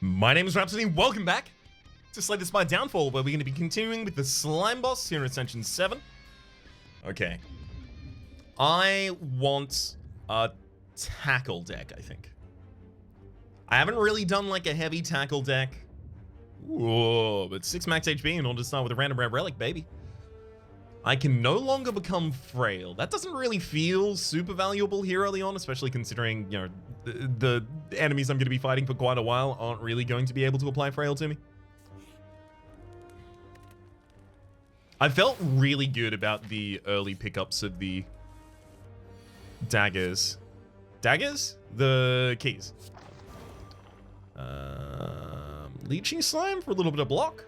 My name is Rhapsody, welcome back to Slay the Spire Downfall, where we're going to be continuing with the slime boss here in Ascension 7. Okay. I want a tackle deck, I think. I haven't really done like a heavy tackle deck. Whoa, but 6 max HP in order to start with a random rare relic, baby. I can no longer become frail. That doesn't really feel super valuable here early on, especially considering, you know, the enemies I'm going to be fighting for quite a while aren't really going to be able to apply frail to me. I felt really good about the early pickups of the daggers. Daggers? The keys. Leeching slime for a little bit of block?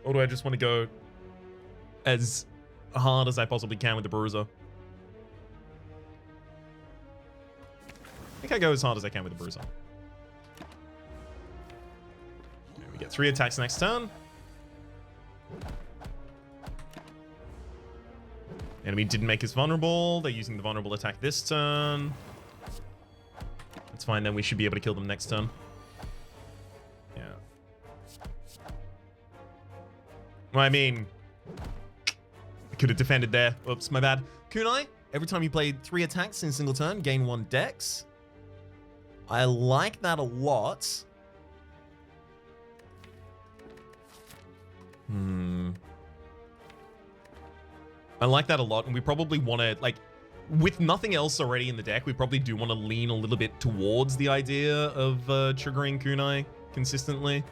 Or do I just want to go as hard as I possibly can with the bruiser? I think I go as hard as I can with the bruiser. Okay, we get 3 attacks next turn. Enemy didn't make us vulnerable. They're using the vulnerable attack this turn. That's fine, then we should be able to kill them next turn. Yeah. Well, I mean, I could have defended there. Oops, my bad. Kunai, every time you play 3 attacks in a single turn, gain 1 dex. I like that a lot. I like that a lot, and we probably want to, like, with nothing else already in the deck, we probably do want to lean a little bit towards the idea of triggering Kunai consistently.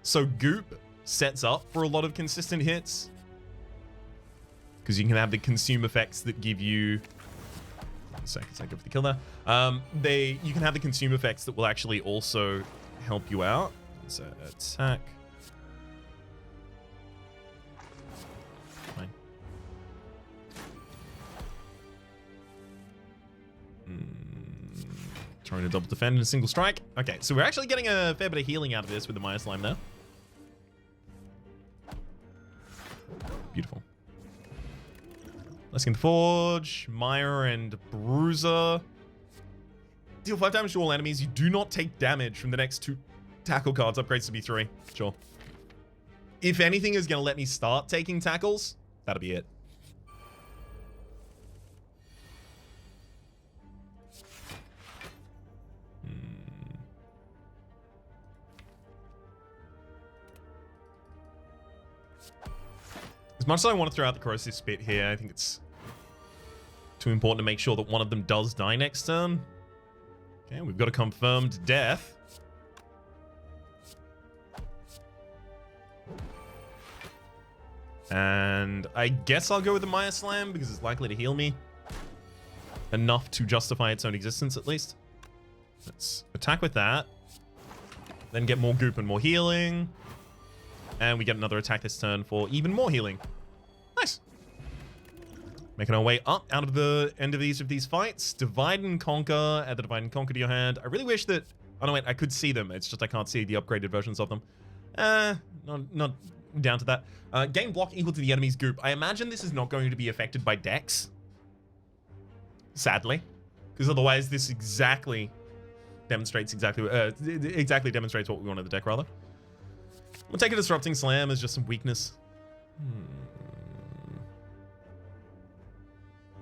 So Goop sets up for a lot of consistent hits, because you can have the consume effects that give you... 1 second, I go for the kill there. You can have the consume effects that will actually also help you out. So attack. Fine. Trying to double defend in a single strike. Okay, so we're actually getting a fair bit of healing out of this with the Maya Slime there. Beautiful. Blessing the Forge, Maya and Bruiser. Deal 5 damage to all enemies. You do not take damage from the next 2 tackle cards. Upgrades to be 3. Sure. If anything is going to let me start taking tackles, that'll be it. As much as I want to throw out the Corrosive Spit here, I think it's too important to make sure that one of them does die next turn. Okay, we've got a confirmed death. And I guess I'll go with the Maya Slam because it's likely to heal me enough to justify its own existence, at least. Let's attack with that. Then get more goop and more healing. And we get another attack this turn for even more healing. Nice. Making our way up out of the end of these fights. Divide and Conquer. Add the Divide and Conquer to your hand. I really wish that... Oh, no, wait. I could see them. It's just I can't see the upgraded versions of them. Not down to that. Gain block equal to the enemy's goop. I imagine this is not going to be affected by dex. Sadly. Because otherwise this exactly demonstrates what we want in the deck, rather. We'll take a Disrupting Slam as just some weakness.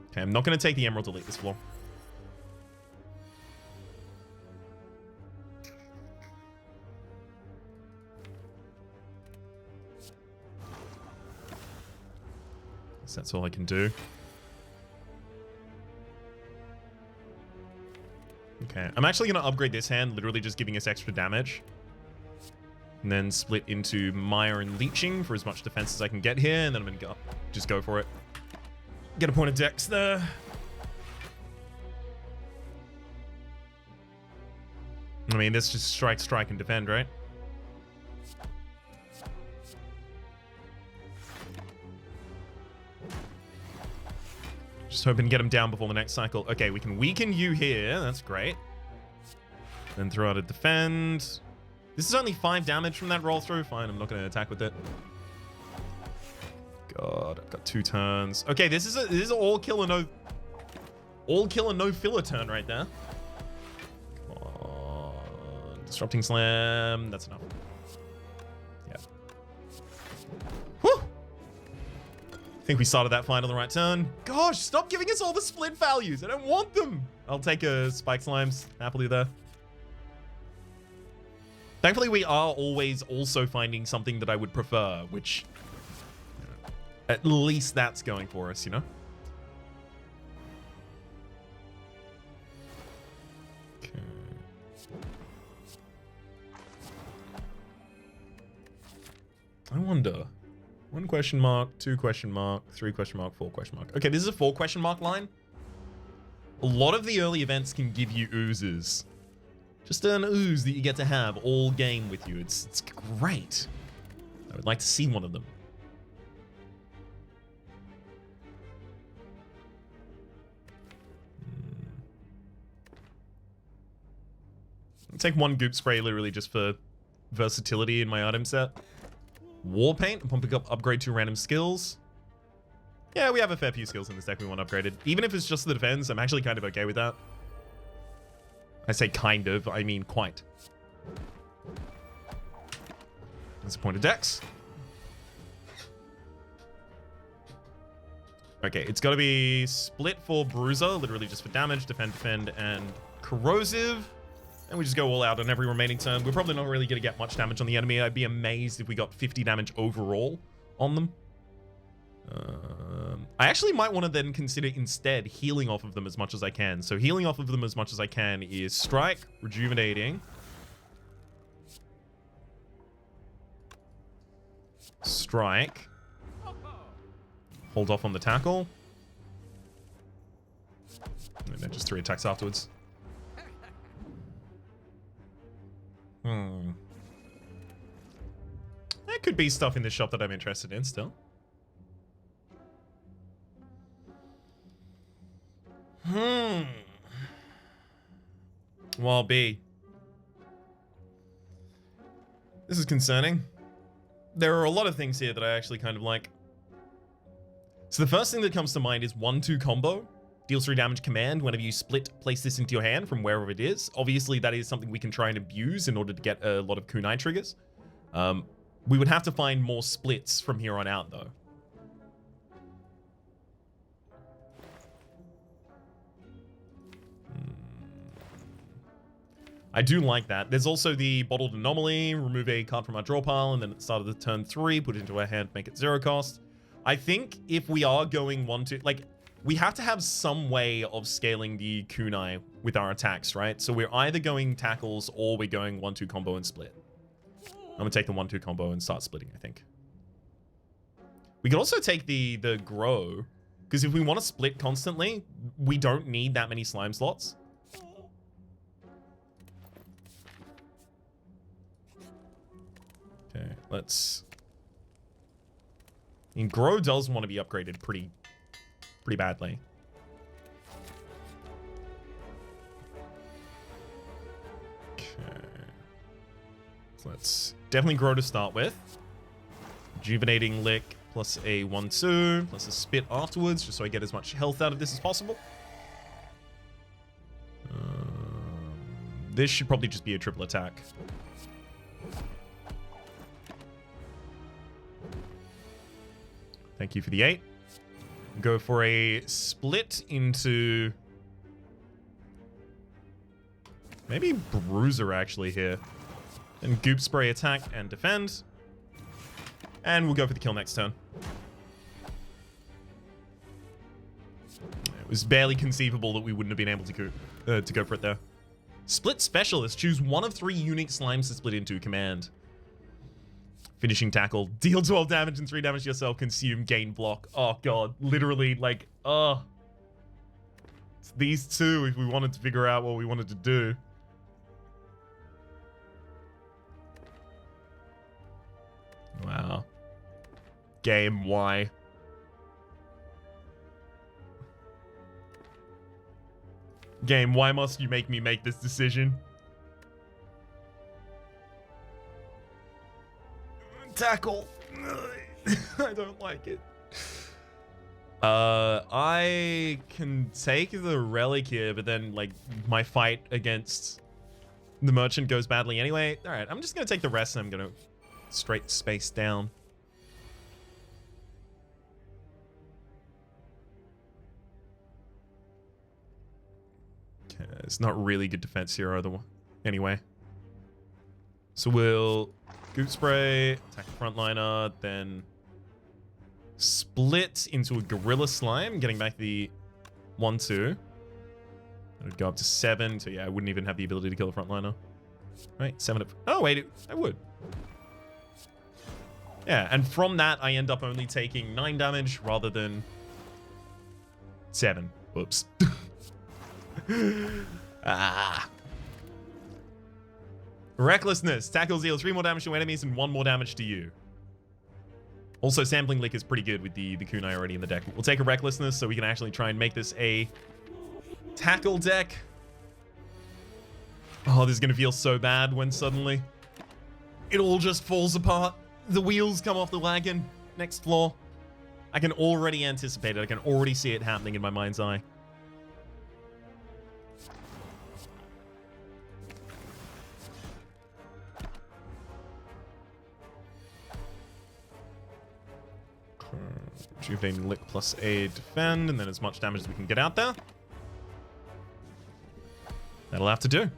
Okay, I'm not going to take the Emerald Delete this floor. So that's all I can do. Okay, I'm actually going to upgrade this hand, literally just giving us extra damage. And then split into Mire and Leeching for as much defense as I can get here, and then I'm going to just go for it. Get a point of dex there. I mean, this just strike, and defend, right? Just hoping to get him down before the next cycle. Okay, we can weaken you here. That's great. Then throw out a defend. This is only 5 damage from that roll through. Fine, I'm not going to attack with it. God, I've got 2 turns. Okay, this is all kill and no filler turn right there. Come on. Disrupting Slam. That's enough. Yeah. Whew! I think we started that fight on the right turn. Gosh, stop giving us all the split values. I don't want them. I'll take a Spike Slimes happily there. Thankfully, we are always also finding something that I would prefer, which at least that's going for us, you know? Okay. I wonder. 1 question mark, 2 question mark, 3 question mark, 4 question mark. Okay, this is a 4 question mark line. A lot of the early events can give you oozes. Just an ooze that you get to have all game with you. It's great. I would like to see one of them. I'll take 1 goop spray literally just for versatility in my item set. War Paint, upon pick up, upgrade 2 random skills. Yeah, we have a fair few skills in this deck we want upgraded. Even if it's just the defense, I'm actually kind of okay with that. I say kind of, I mean quite. There's a point of dex. Okay, it's got to be split for Bruiser, literally just for damage, defend, and corrosive. And we just go all out on every remaining turn. We're probably not really going to get much damage on the enemy. I'd be amazed if we got 50 damage overall on them. I actually might want to then consider instead healing off of them as much as I can. So healing off of them as much as I can is Strike, Rejuvenating, Strike, hold off on the tackle, and then just 3 attacks afterwards. There could be stuff in this shop that I'm interested in still. Well, B. This is concerning. There are a lot of things here that I actually kind of like. So the first thing that comes to mind is 1-2 combo. Deals 3 damage command whenever you split, place this into your hand from wherever it is. Obviously, that is something we can try and abuse in order to get a lot of kunai triggers. We would have to find more splits from here on out, though. I do like that. There's also the Bottled Anomaly. Remove a card from our draw pile, and then at the start of the turn 3, put it into our hand, make it 0 cost. I think if we are going 1-2... Like, we have to have some way of scaling the kunai with our attacks, right? So we're either going tackles or we're going 1-2 combo and split. I'm going to take the 1-2 combo and start splitting, I think. We could also take the grow, because if we want to split constantly, we don't need that many slime slots. Okay, let's... I mean, grow does want to be upgraded pretty badly. Okay. So let's definitely grow to start with. Rejuvenating Lick plus a 1-2 plus a spit afterwards, just so I get as much health out of this as possible. This should probably just be a triple attack. Thank you for the 8. Go for a split into... maybe Bruiser actually here. And Goop Spray attack and defend. And we'll go for the kill next turn. It was barely conceivable that we wouldn't have been able to go for it there. Split Specialist. Choose 1 of 3 unique slimes to split into. Command. Finishing tackle. Deal 12 damage and 3 damage to yourself. Consume. Gain block. Oh, God. Literally, like, it's these two if we wanted to figure out what we wanted to do. Wow. Game, why? Game, why must you make me make this decision? Tackle. I don't like it. I can take the relic here, but then, like, my fight against the merchant goes badly anyway. All right, I'm just going to take the rest and I'm going to straight space down. Okay, it's not really good defense here either. Anyway. So we'll Goop Spray, attack the frontliner, then split into a Gorilla Slime, getting back the 1-2. It would go up to 7, so yeah, I wouldn't even have the ability to kill the frontliner. Right, 7 of... Oh, wait, I would. Yeah, and from that, I end up only taking 9 damage rather than 7. Whoops. Ah. Recklessness. Tackles deal 3 more damage to enemies and 1 more damage to you. Also, Sampling Lick is pretty good with the kunai already in the deck. We'll take a Recklessness so we can actually try and make this a tackle deck. Oh, this is going to feel so bad when suddenly it all just falls apart. The wheels come off the wagon. Next floor. I can already anticipate it. I can already see it happening in my mind's eye. Rejuvenating Lick plus a defend, and then as much damage as we can get out there. That'll have to do.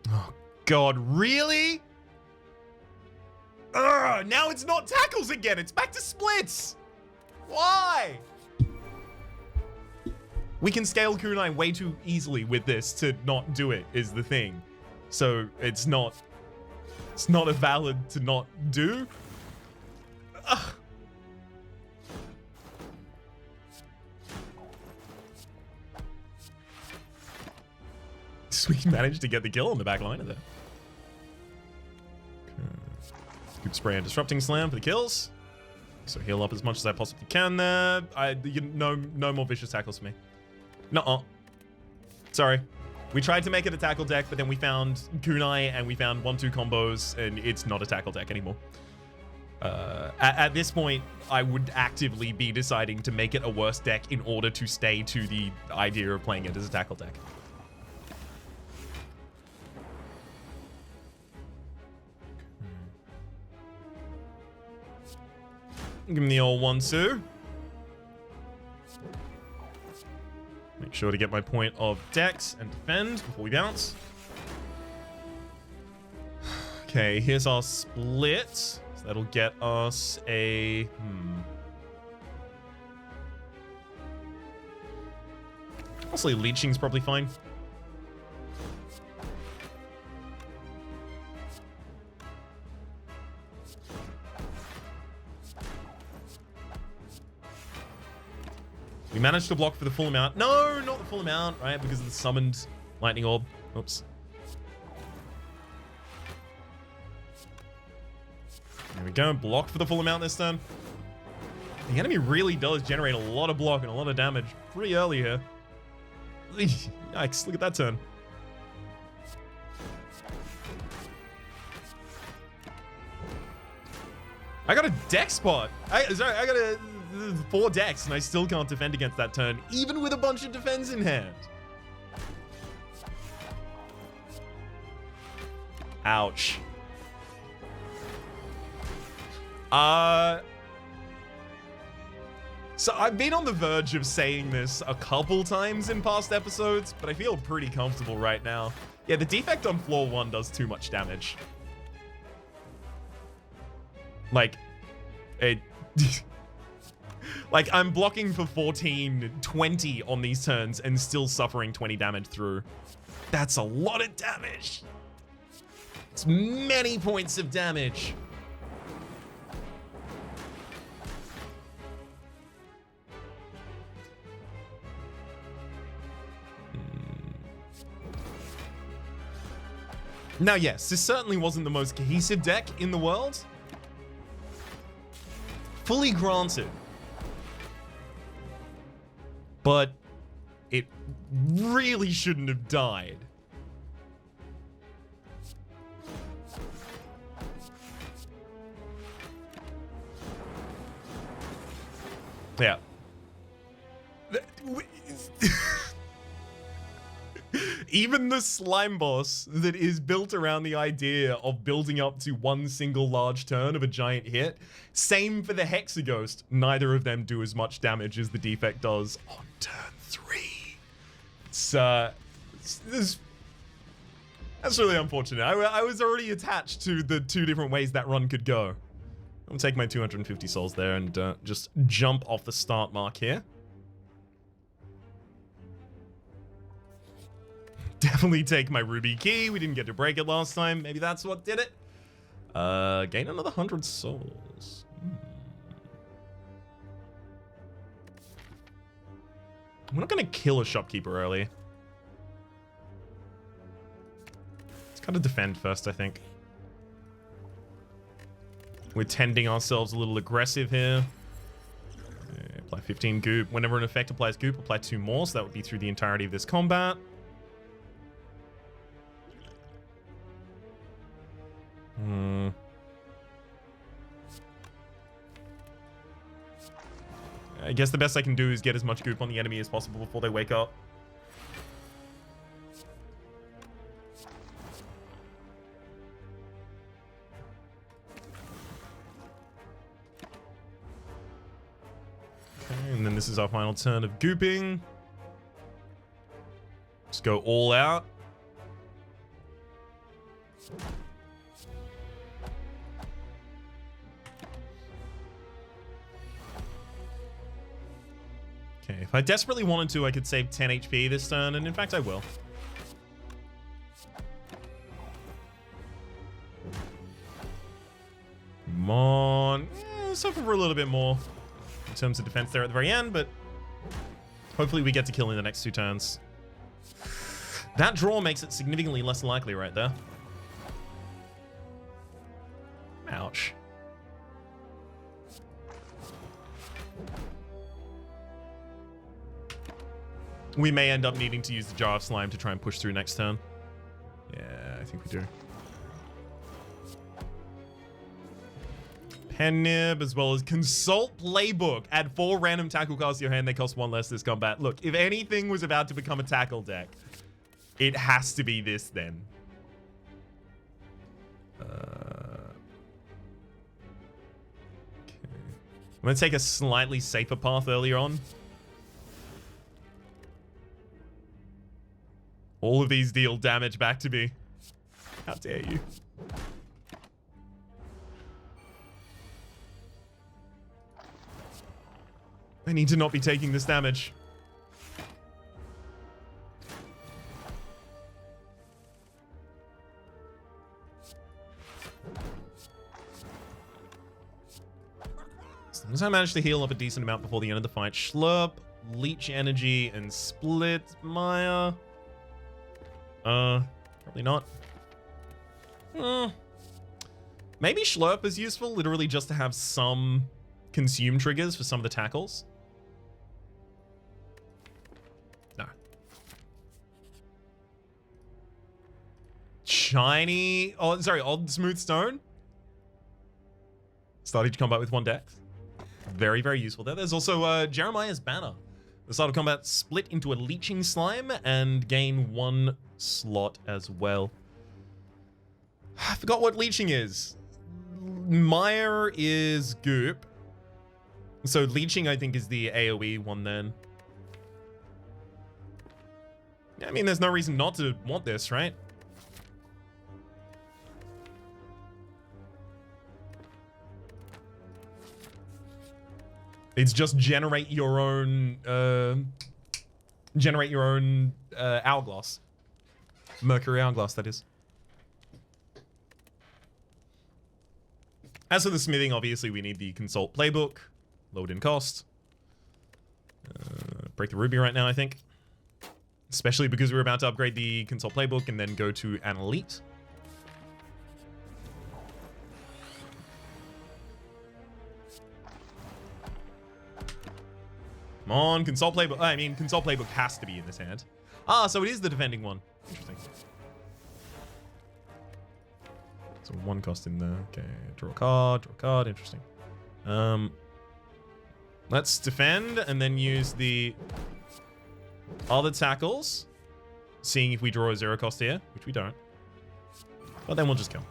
Oh, God, really? Ugh, now it's not tackles again. It's back to splits. Why? We can scale kunai way too easily with this to not do it, is the thing. So it's not a valid to not do. Ugh. We managed to get the kill on the back line of that. Scoop Spray and Disrupting Slam for the kills. So heal up as much as I possibly can there. No more vicious tackles for me. Nuh-uh. Sorry. We tried to make it a tackle deck, but then we found kunai and we found 1-2 combos, and it's not a tackle deck anymore. At this point, I would actively be deciding to make it a worse deck in order to stay to the idea of playing it as a tackle deck. Give him the old 1-2. Make sure to get my point of dex and defend before we bounce. Okay, here's our split. So that'll get us a... Honestly, leeching's probably fine. We managed to block for the full amount. No, not the full amount, right? Because of the summoned lightning orb. Oops. There we go. Block for the full amount this turn. The enemy really does generate a lot of block and a lot of damage pretty early here. Yikes, look at that turn. I got a deck spot. I got a... 4 decks, and I still can't defend against that turn, even with a bunch of defense in hand. Ouch. So I've been on the verge of saying this a couple times in past episodes, but I feel pretty comfortable right now. Yeah, the defect on floor 1 does too much damage. Like, it... Like, I'm blocking for 14, 20 on these turns and still suffering 20 damage through. That's a lot of damage. It's many points of damage. Now, yes, this certainly wasn't the most cohesive deck in the world. Fully granted. But it really shouldn't have died. Yeah. Even the slime boss that is built around the idea of building up to one single large turn of a giant hit. Same for the Hexaghost. Neither of them do as much damage as the defect does on turn 3. That's really unfortunate. I was already attached to the 2 different ways that run could go. I'll take my 250 souls there and just jump off the start mark here. Definitely take my ruby key. We didn't get to break it last time. Maybe that's what did it. Gain another 100 souls. I'm not going to kill a shopkeeper early. Let's kind of defend first, I think. We're tending ourselves a little aggressive here. Apply 15 goop. Whenever an effect applies goop, apply 2 more. So that would be through the entirety of this combat. I guess the best I can do is get as much goop on the enemy as possible before they wake up. Okay, and then this is our final turn of gooping. Just go all out. Okay, if I desperately wanted to, I could save 10 HP this turn, and in fact, I will. Come on. Let's hope for a little bit more in terms of defense there at the very end, but hopefully we get to kill in the next 2 turns. That draw makes it significantly less likely right there. Ouch. We may end up needing to use the Jar of Slime to try and push through next turn. Yeah, I think we do. Pen Nib, as well as Consult Playbook. Add 4 random tackle cards to your hand. They cost 1 less this combat. Look, if anything was about to become a tackle deck, it has to be this then. Okay. I'm going to take a slightly safer path earlier on. All of these deal damage back to me. How dare you? I need to not be taking this damage. As long as I manage to heal up a decent amount before the end of the fight. Schlurp, Leech Energy, and Split Maya. Probably not. Maybe Schlurp is useful, literally just to have some consume triggers for some of the tackles. No. Shiny, oh, sorry, Odd Smooth Stone. Start each combat with 1 dex. Very, very useful there. There's also Jeremiah's Banner. The start of combat, split into a leeching slime and gain 1 slot as well. I forgot what leeching is. Mire is goop. So leeching, I think, is the AoE one then. I mean, there's no reason not to want this, right? It's just generate your own hourglass. Mercury hourglass, that is. As for the smithing, obviously we need the Consult Playbook. Load in cost. Break the ruby right now, I think. Especially because we're about to upgrade the Consult Playbook and then go to an elite. Come on, Consult Playbook. I mean, Consult Playbook has to be in this hand. Ah, so it is the defending one. Interesting. So 1 cost in there. Okay, draw a card. Interesting. Let's defend and then use the other tackles. seeing if we draw a 0 cost here, which we don't. But then we'll just kill.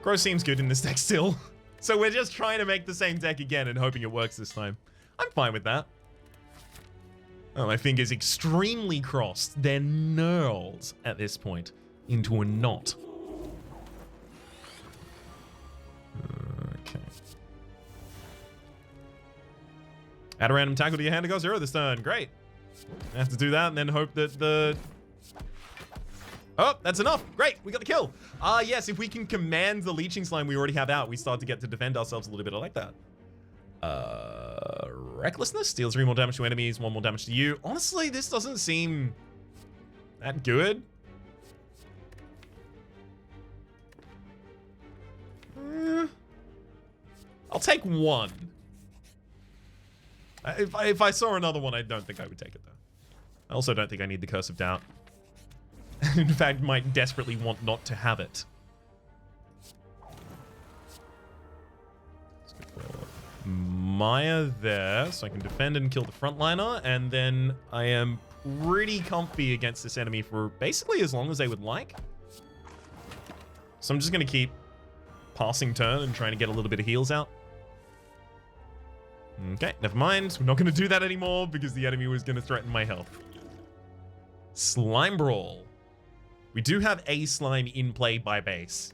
Grow seems good in this deck still. So we're just trying to make the same deck again and hoping it works this time. I'm fine with that. Oh, my finger's extremely crossed. They're knurled at this point into a knot. Okay. Add a random tackle to your hand to go 0 this turn. Great. I have to do that and then hope that the... Oh, that's enough. Great, we got the kill. Yes, if we can command the leeching slime we already have out, we start to get to defend ourselves a little bit. I like that. Recklessness deals 3 more damage to enemies, 1 more damage to you. Honestly, this doesn't seem that good. I'll take 1. If I saw another one, I don't think I would take it though. I also don't think I need the Curse of Doubt. In fact, might desperately want not to have it. Let's go for Maya there, so I can defend and kill the frontliner, and then I am pretty comfy against this enemy for basically as long as they would like. So I'm just going to keep passing turn and trying to get a little bit of heals out. Okay, never mind. We're not going to do that anymore because the enemy was going to threaten my health. Slime Brawl. We do have a slime in play by base.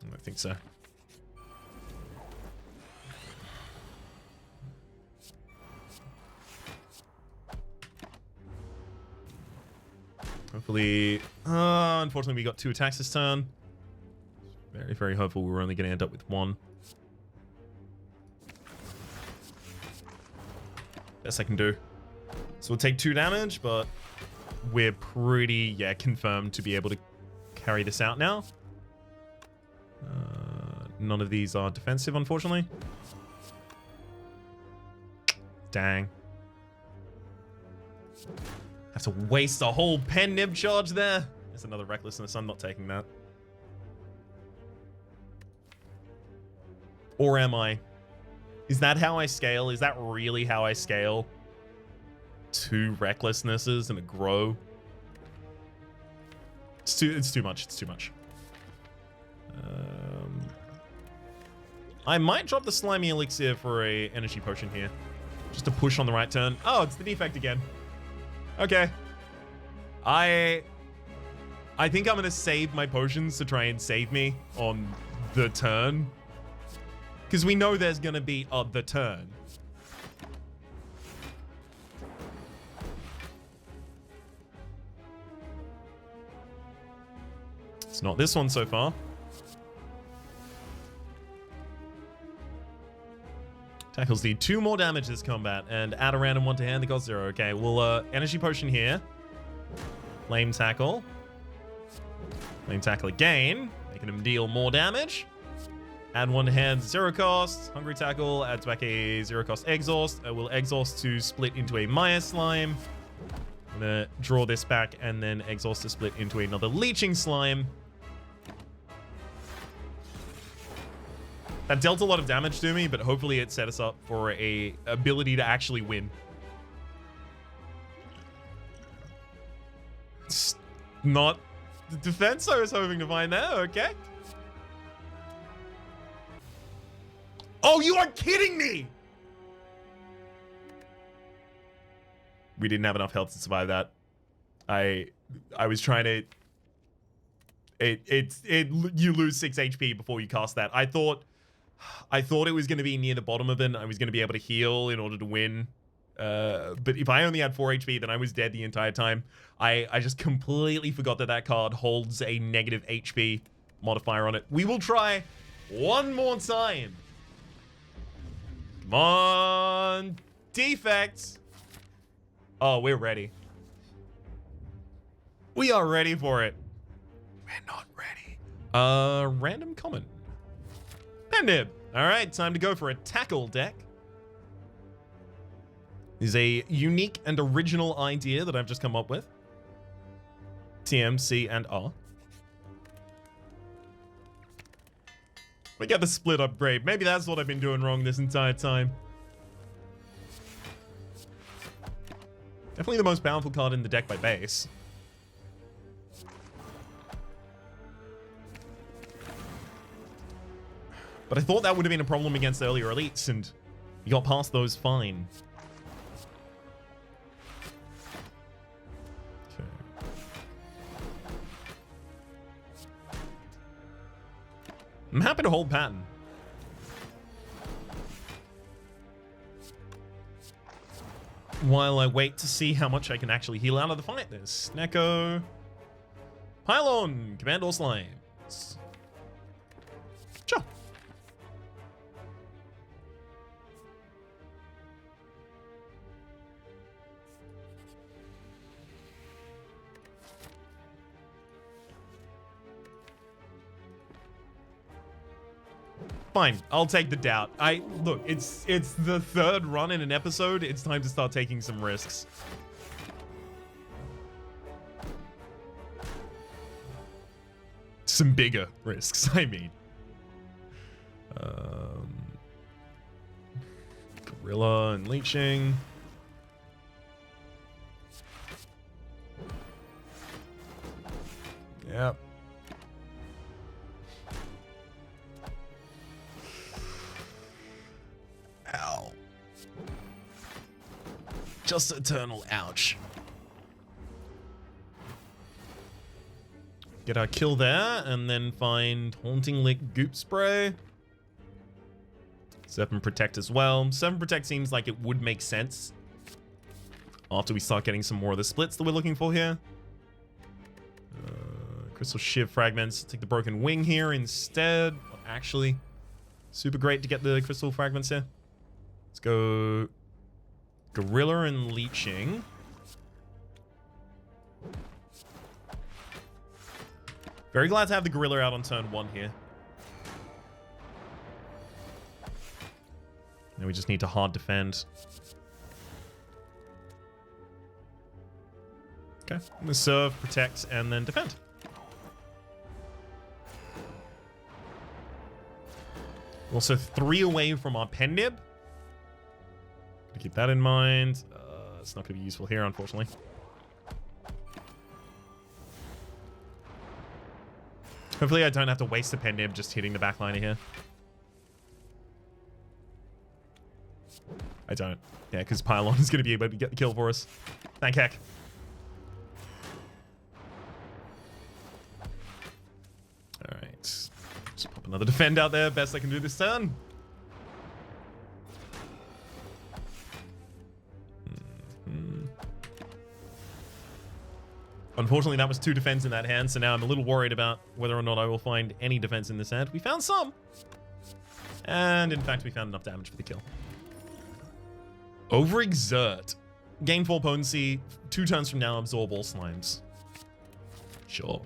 I don't think so. Hopefully... unfortunately, we got 2 attacks this turn. Very, very hopeful we're only going to end up with 1. Best I can do. So we'll take 2 damage, but we're pretty, confirmed to be able to carry this out now. None of these are defensive, unfortunately. Dang. Have to waste a whole pen nib charge there. There's another recklessness. I'm not taking that. Or am I? Is that how I scale? Is that really how I scale? 2 recklessnesses and a grow. It's too much. It's too much. I might drop the slimy elixir for a energy potion here, just to push on the right turn. Oh, it's the defect again. Okay. I think I'm gonna save my potions to try and save me on the turn, because we know there's gonna be the turn. It's not this one so far. Tackles need 2 more damage this combat and add a random one to hand that got 0. Okay, we'll energy potion here. Flame tackle. Flame tackle again, making him deal more damage. Add 1 to hand, 0 cost. Hungry tackle adds back a 0 cost exhaust. We'll exhaust to split into a Maya slime. I'm gonna draw this back and then exhaust to split into another leeching slime. That dealt a lot of damage to me, but hopefully it set us up for a ability to actually win. It's not the defense I was hoping to find there, okay. Oh, you are kidding me! We didn't have enough health to survive that. I was trying to... You lose 6 HP before you cast that. I thought it was going to be near the bottom of it and I was going to be able to heal in order to win. But if I only had 4 HP, then I was dead the entire time. I just completely forgot that that card holds a negative HP modifier on it. We will try one more time. Come on. Defects. Oh, we're ready. We are ready for it. We're not ready. Random common. Pen nib. All right, time to go for a tackle deck. Is a unique and original idea that I've just come up with. TM, C, and R. We get the split upgrade. Maybe that's what I've been doing wrong this entire time. Definitely the most powerful card in the deck by base. But I thought that would have been a problem against earlier elites, and you got past those fine. Okay. I'm happy to hold pattern. While I wait to see how much I can actually heal out of the fight. There's Neko. Pylon! Command or Slimes. Sure. Fine, I'll take the doubt. Look, it's the third run in an episode. It's time to start taking some risks. Some bigger risks, I mean. Gorilla and leeching. Yep. Ow. Just eternal ouch. Get our kill there, and then find Haunting Lick Goop Spray. 7 Protect as well. 7 Protect seems like it would make sense after we start getting some more of the splits that we're looking for here. Crystal Shiv Fragments. Take the Broken Wing here instead. Actually, super great to get the Crystal Fragments here. Let's go Gorilla and Leeching. Very glad to have the Gorilla out on turn 1 here. Now we just need to hard defend. Okay, I'm gonna serve, protect, and then defend. Also 3 away from our Pendib. Gotta keep that in mind. It's not gonna be useful here, unfortunately. Hopefully I don't have to waste a Pendib just hitting the backliner here. I don't. Yeah, because Pylon is going to be able to get the kill for us. Thank heck. Alright. Just pop another defend out there. Best I can do this turn. Unfortunately, that was 2 defense in that hand, so now I'm a little worried about whether or not I will find any defense in this hand. We found some. And in fact, we found enough damage for the kill. Over-Exert. Gain 4 potency. 2 turns from now, absorb all slimes. Sure.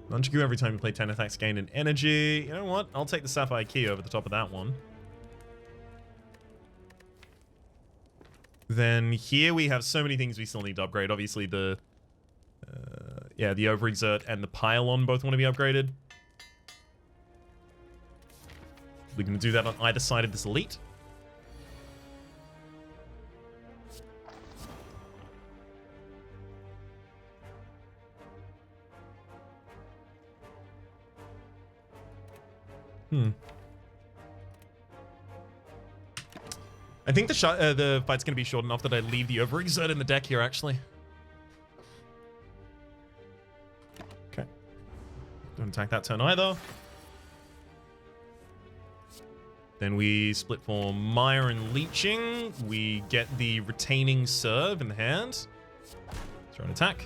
Launch you every time you play 10 attacks, gain an energy. You know what? I'll take the Sapphire Key over the top of that one. Then here we have so many things we still need to upgrade. Obviously the Over-Exert and the Pylon both want to be upgraded. We're going to do that on either side of this elite. I think the fight's going to be short enough that I leave the Over-Exert in the deck here, actually. Okay. Don't attack that turn either. Then we split for Mire and Leeching. We get the Retaining Serve in the hand. Throw an attack.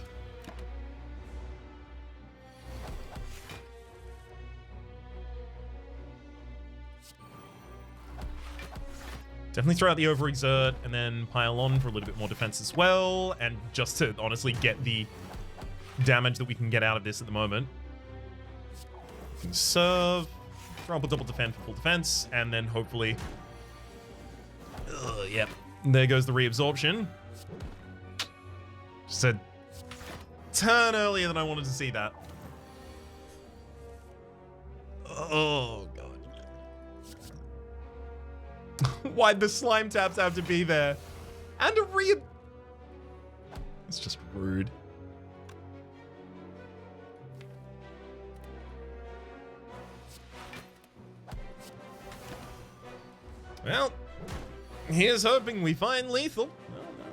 Definitely throw out the Over-Exert and then pile on for a little bit more defense as well. And just to honestly get the damage that we can get out of this at the moment. We can serve, throw up a double defend for full defense, and then hopefully Yep. There goes the reabsorption. Just a turn earlier than I wanted to see that. Oh, God. Why'd the slime taps have to be there? And a It's just rude. Well, here's hoping we find lethal. Oh, no.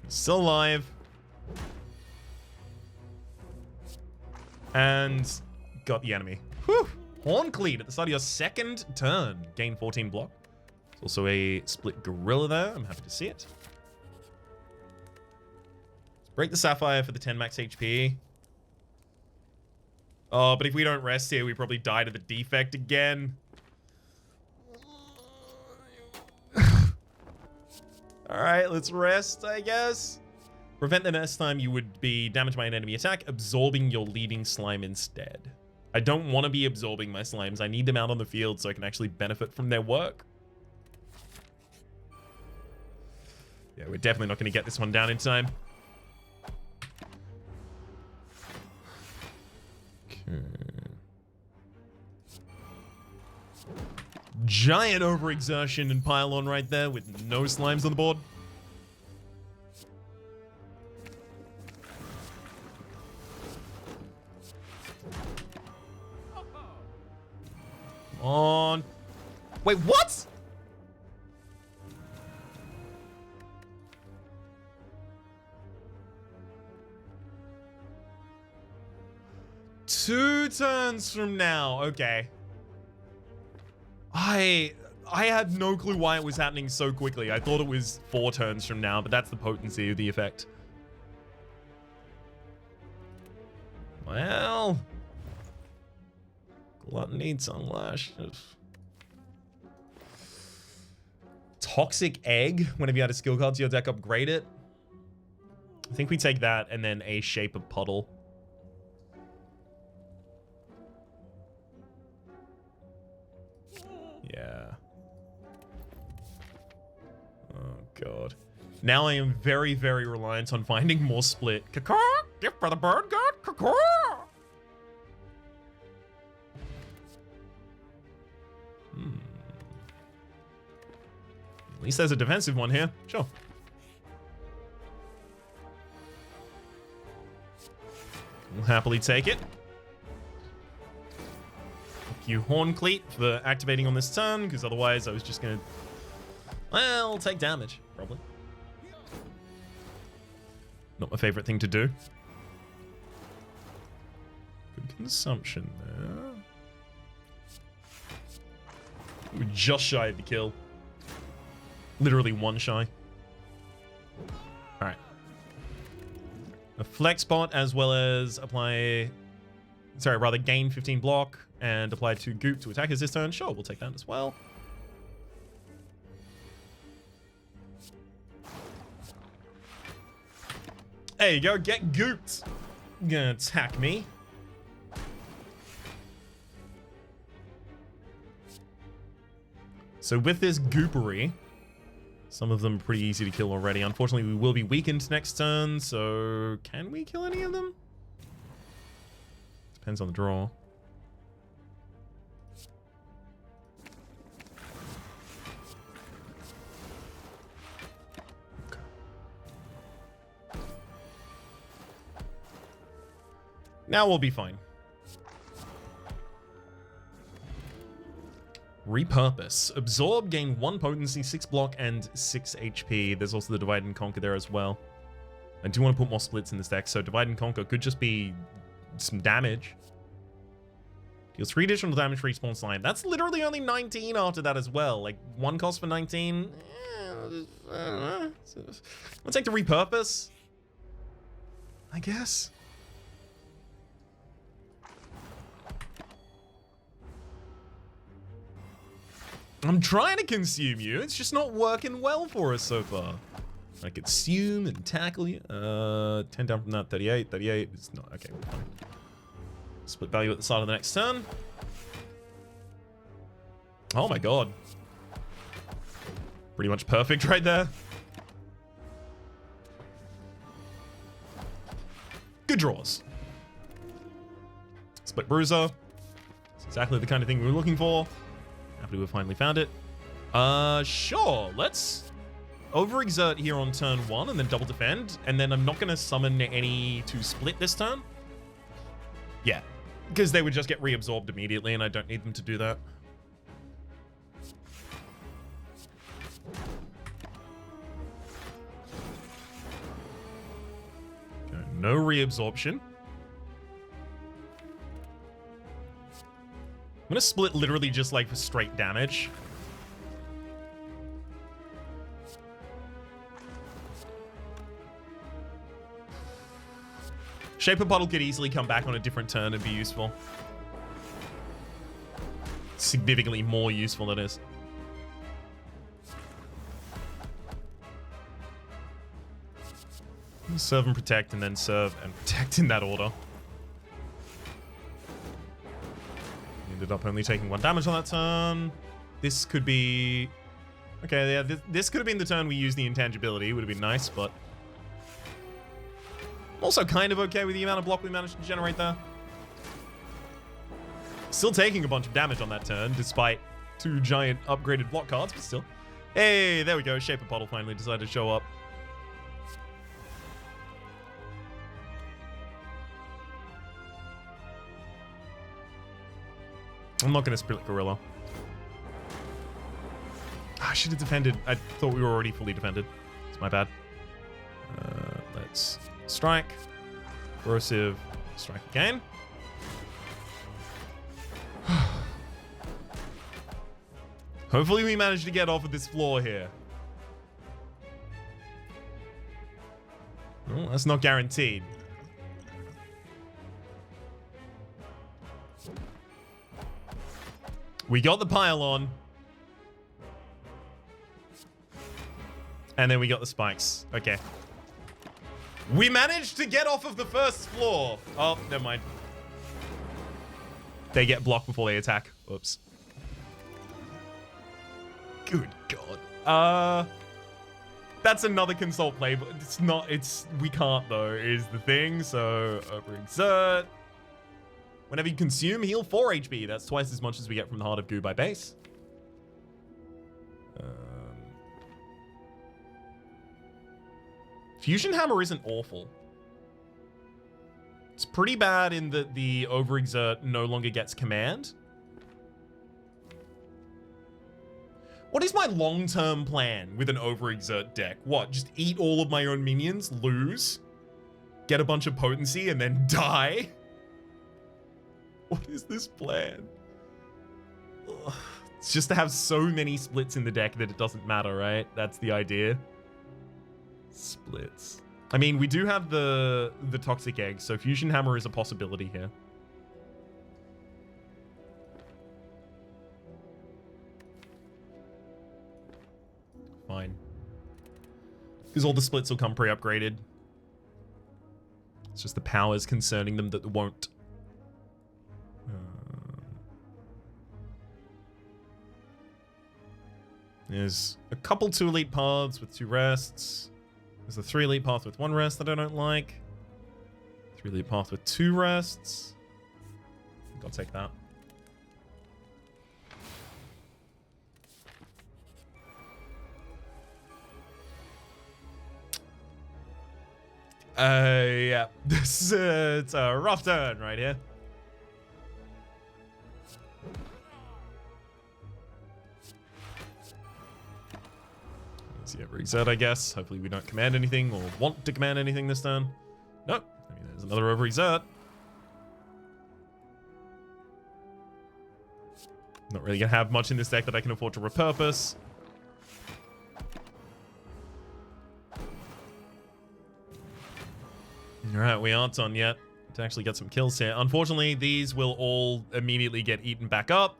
Still alive. And got the enemy. Whew. Horncleat at the start of your second turn. Gain 14 block. There's also a split gorilla there. I'm happy to see it. Let's break the sapphire for the 10 max HP. Oh, but if we don't rest here, we probably die to the defect again. Alright, let's rest, I guess. Prevent the next time you would be damaged by an enemy attack, absorbing your leading slime instead. I don't want to be absorbing my slimes. I need them out on the field so I can actually benefit from their work. Yeah, we're definitely not going to get this one down in time. Giant overexertion and pylon right there with no slimes on the board. Come on. Wait, what? Two turns from now. Okay. I had no clue why it was happening so quickly. I thought it was 4 turns from now, but that's the potency of the effect. Well, Gluttony, Sunlash. Toxic Egg. Whenever you add a skill card to your deck, upgrade it. I think we take that and then a Shape of Puddle. Yeah. Oh, God. Now I am very, very reliant on finding more split. Caw-caw! Gift for the bird god! Caw-caw! At least there's a defensive one here. Sure. We'll happily take it. Thank you, Horncleat, for activating on this turn, because otherwise I was just going to, well, take damage, probably. Not my favorite thing to do. Good consumption there. We're just shy of the kill. Literally one shy. Alright. A flex bot as well as apply... Sorry, rather gain 15 block and apply 2 goop to attackers this turn. Sure, we'll take that as well. There you go, get gooped. You're gonna attack me. So with this goopery, some of them are pretty easy to kill already. Unfortunately, we will be weakened next turn, so can we kill any of them? Depends on the draw. Okay. Now we'll be fine. Repurpose. Absorb, gain 1 potency, 6 block, and 6 HP. There's also the Divide and Conquer there as well. I do want to put more splits in this deck, so Divide and Conquer could just be some damage. Deals 3 additional damage for each spawn slime. That's literally only 19 after that as well. Like, 1 cost for 19. I'll take the Repurpose, I guess. I'm trying to consume you. It's just not working well for us so far. I consume and tackle you. 10 down from that. 38. 38. It's not. Okay, we're fine. Split value at the start of the next turn. Oh my god. Pretty much perfect right there. Good draws. Split Bruiser. It's exactly the kind of thing we were looking for. Happy we finally found it. Sure. Let's overexert here on turn 1 and then double defend. And then I'm not going to summon any to split this turn. Yeah. Because they would just get reabsorbed immediately and I don't need them to do that. Okay, no reabsorption. I'm gonna split literally just like for straight damage. Shaper Puddle could easily come back on a different turn and be useful. Significantly more useful than it is. Serve and protect, and then serve and protect in that order. Ended up only taking 1 damage on that turn. This could be... Okay, yeah, this could have been the turn we used the intangibility. Would have been nice, but... I'm also kind of okay with the amount of block we managed to generate there. Still taking a bunch of damage on that turn, despite 2 giant upgraded block cards, but still. Hey, there we go. Shaper Puddle finally decided to show up. I'm not going to Split Gorilla. I should have defended. I thought we were already fully defended. It's my bad. Let's strike. Corrosive. Strike again. Hopefully we manage to get off of this floor here. Well, that's not guaranteed. We got the pylon. And then we got the spikes. Okay. We managed to get off of the first floor. Oh, never mind. They get blocked before they attack. Oops. Good God. That's another consult play, but we can't though, is the thing. So, overexert. Whenever you consume, heal 4 HP. That's twice as much as we get from the Heart of Goo by base. Fusion Hammer isn't awful. It's pretty bad in that the overexert no longer gets command. What is my long-term plan with an overexert deck? What, just eat all of my own minions, lose, get a bunch of potency, and then die? What is this plan? Ugh. It's just to have so many splits in the deck that it doesn't matter, right? That's the idea. Splits. I mean, we do have the Toxic Egg, so Fusion Hammer is a possibility here. Fine. Because all the splits will come pre-upgraded. It's just the powers concerning them that won't. There's a couple 2 elite paths with 2 rests. There's a 3 elite path with 1 rest that I don't like. 3 elite path with 2 rests. I think I'll take that. Yeah. This it's a rough turn right here. Yeah, reset, I guess. Hopefully we don't command anything or want to command anything this turn. Nope. I mean, there's another overexert. Not really gonna have much in this deck that I can afford to repurpose. Alright, we aren't on yet to actually get some kills here. Unfortunately, these will all immediately get eaten back up.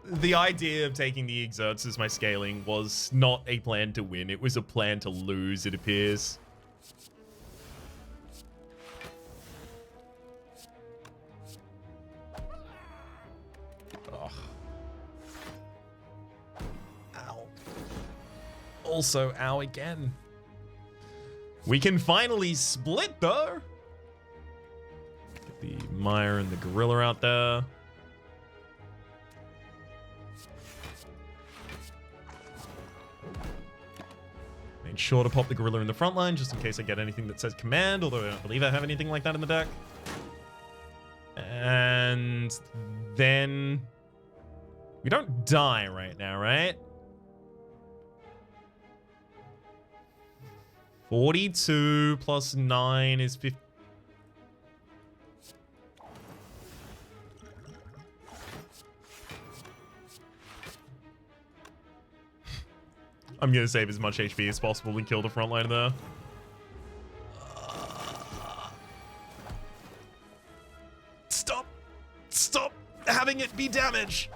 The idea of taking the exerts as my scaling was not a plan to win. It was a plan to lose, it appears. also ow again. We can finally split, though. Get the Mire and the Gorilla out there. Made sure to pop the Gorilla in the front line, just in case I get anything that says command, although I don't believe I have anything like that in the deck. And then... we don't die right now, right? 42 plus 9 is 50. I'm going to save as much HP as possible and kill the front line there. Stop! Stop having it be damage!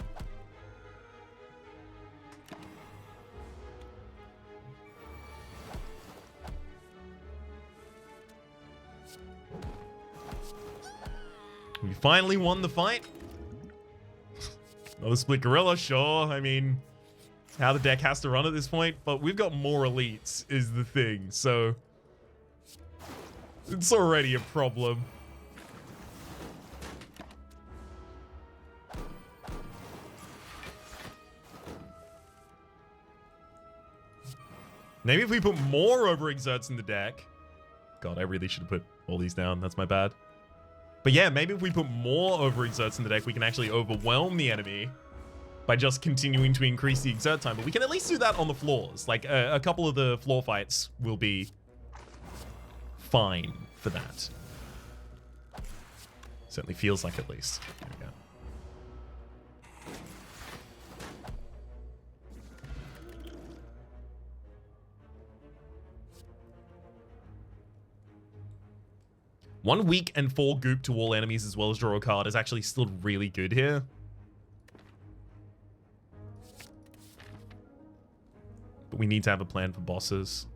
We finally won the fight. Another split Gorilla, sure. I mean, how the deck has to run at this point, but we've got more elites is the thing, so it's already a problem. Maybe if we put more overexerts in the deck. God, I really should have put all these down. That's my bad. But yeah, maybe if we put more overexerts in the deck, we can actually overwhelm the enemy by just continuing to increase the exert time. But we can at least do that on the floors. Like, a couple of the floor fights will be fine for that. Certainly feels like, at least. There we go. One weak and 4 goop to all enemies as well as draw a card is actually still really good here. But we need to have a plan for bosses.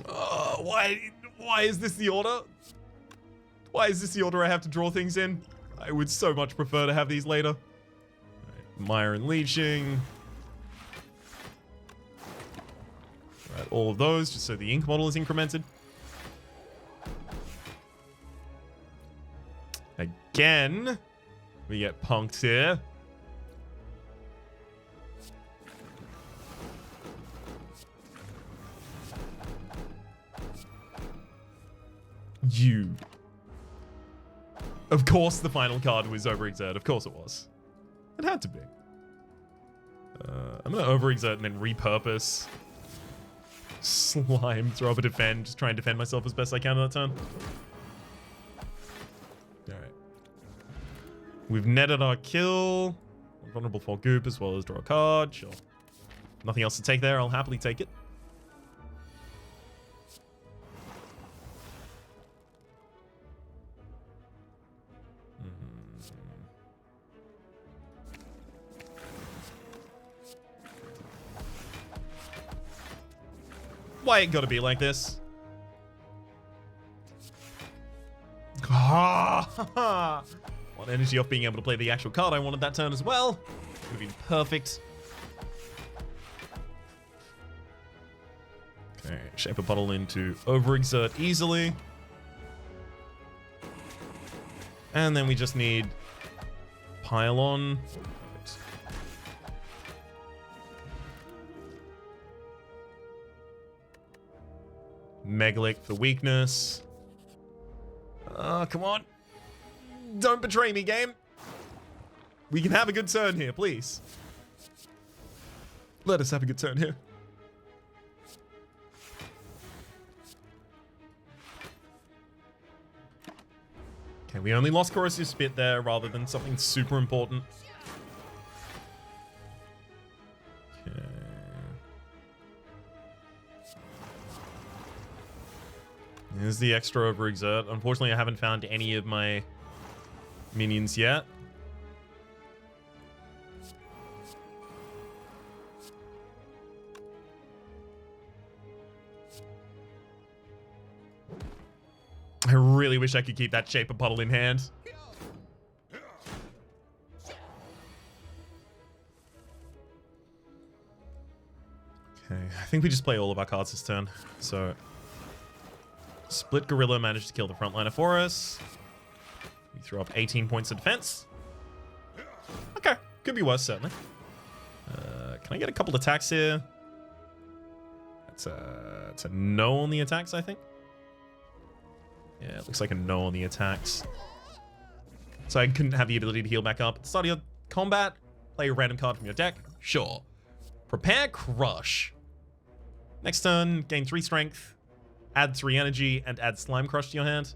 Why is this the order? Why is this the order I have to draw things in? I would so much prefer to have these later. Right, Mire and Leeching. Right, all of those, just so the ink model is incremented. Again, we get punked here. You. Of course the final card was Overexert. Of course it was. It had to be. I'm going to Overexert and then repurpose Slime, throw up a defend, just try and defend myself as best I can on that turn. Alright. We've netted our kill. Vulnerable for goop as well as draw a card. Sure. Nothing else to take there. I'll happily take it. Why it gotta be like this? Ah, one energy off being able to play the actual card I wanted that turn as well. Would have been perfect. Okay, shape a puddle into Overexert easily. And then we just need Pylon. Megalick for weakness. Come on. Don't betray me, game. We can have a good turn here, please. Let us have a good turn here. Okay, we only lost Corrosive Spit there rather than something super important. Okay. Here's the extra Overexert. Unfortunately, I haven't found any of my minions yet. I really wish I could keep that Shaper Puddle in hand. Okay, I think we just play all of our cards this turn. So, Split Gorilla managed to kill the frontliner for us. We throw up 18 points of defense. Okay, could be worse, certainly. Can I get a couple attacks here? It's a no on the attacks, I think. Yeah, it looks like a no on the attacks. So I couldn't have the ability to heal back up. At the start of your combat, play a random card from your deck. Sure. Prepare Crush. Next turn, gain 3 strength, add 3 energy, and add Slime Crush to your hand.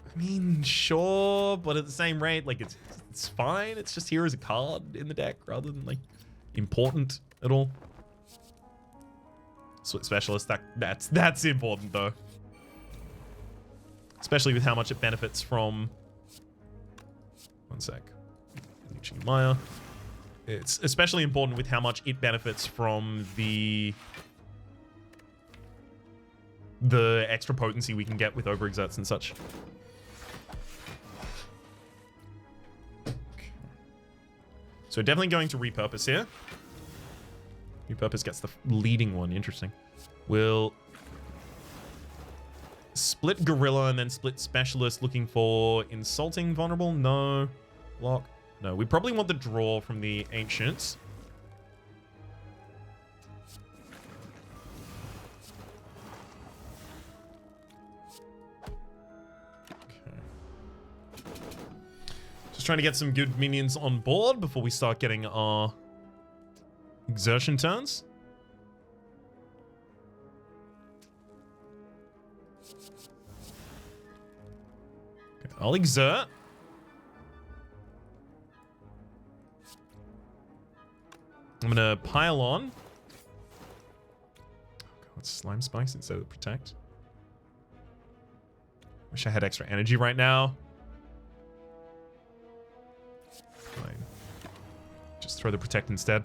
I mean, sure, but at the same rate, like, it's fine. It's just here as a card in the deck rather than, like, important at all. Split Specialist, that's important, though. Especially with how much it benefits from... One sec. Maya. It's especially important with how much it benefits from the extra potency we can get with overexerts and such. Okay. So definitely going to repurpose here. Repurpose gets the leading one. Interesting. We'll split Gorilla and then split Specialist, looking for Insulting Vulnerable. No. Block. No, we probably want the draw from the Ancients. Okay. Just trying to get some good minions on board before we start getting our exertion turns. Okay, I'll exert. I'm gonna pile on. Oh God, slime spikes instead of protect. Wish I had extra energy right now. Fine. Just throw the protect instead.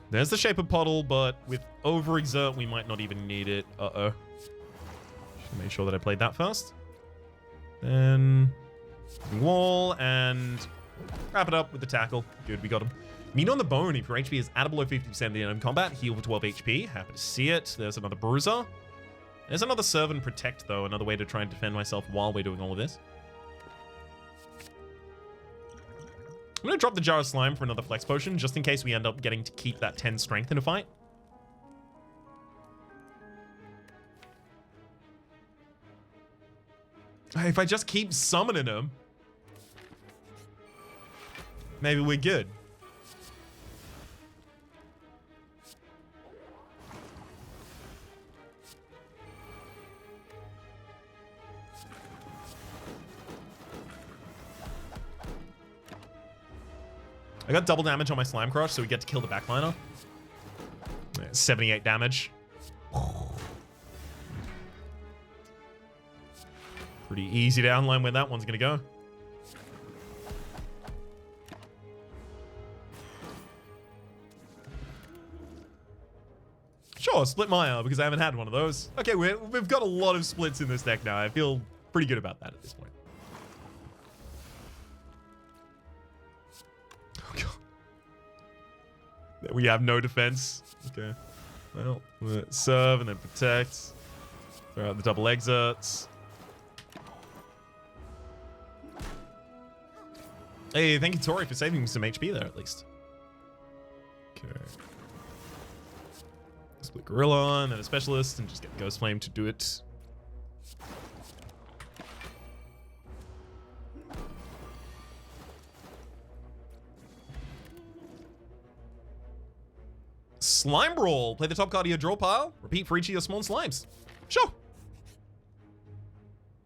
There's the Shape of Puddle, but with overexert, we might not even need it. Uh-oh. Should make sure that I played that first. Then wall and wrap it up with the tackle. Good, we got him. Meat on the Bone. If your HP is at below 50% at the end of combat, heal for 12 HP. Happy to see it. There's another Bruiser. There's another Serve and Protect, though. Another way to try and defend myself while we're doing all of this. I'm going to drop the Jar of Slime for another Flex Potion, just in case we end up getting to keep that 10 strength in a fight. If I just keep summoning him, maybe we're good. I got double damage on my Slime Crush, so we get to kill the backliner. 78 damage. Pretty easy to outline where that one's gonna go. Sure, split Maya, because I haven't had one of those. Okay, we've got a lot of splits in this deck now. I feel pretty good about that at this point. Oh, God. We have no defense. Okay. Well, serve and then protect. Throw out the double exerts. Hey, thank you, Tori, for saving me some HP there, at least. Okay. Split Gorilla and then a Specialist and just get Ghost Flame to do it. Slime Brawl. Play the top card of your draw pile. Repeat for each of your small slimes. Sure.